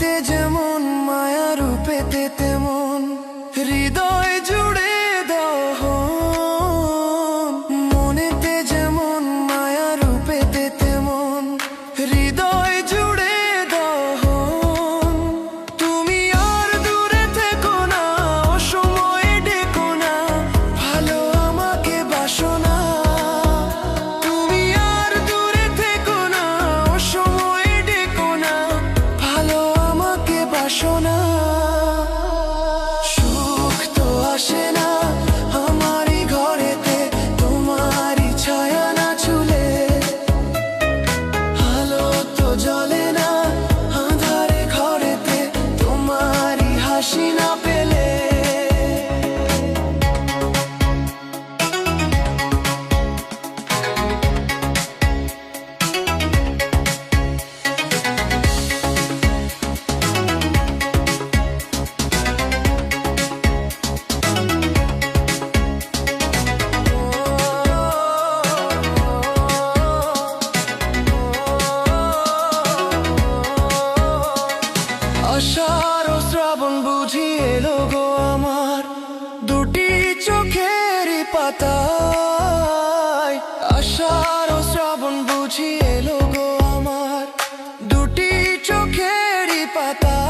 মনেতে যেমন মায়া রূপেতে তেমন হৃদয় জুড়ে দহন। মনেতে যেমন মায়া রূপেতে তেমন হৃদয় জুড়ে দহন। তুমি আর দূরে থেকো না, অসময়ে ডেকো না, ভালো আমাকে বাসো না। তুমি আর দূরে থেকো না, অসময়ে ডেকো না, ভালো আমাকে বাসো না। সুখ তো আসে না আমারই ঘরেতে তোমারই ছায়া না ছুলে, আলো তো জ্বলে না আঁধারে ঘরেতে তোমারই হাসি না পেলে। আষাঢ় ও শ্রাবণ বুঝি এলো গো আমার দুটি চোখেরই পাতায়। আষাঢ় ও শ্রাবণ বুঝি এলো গো আমার দুটি চোখেরই পাতায়।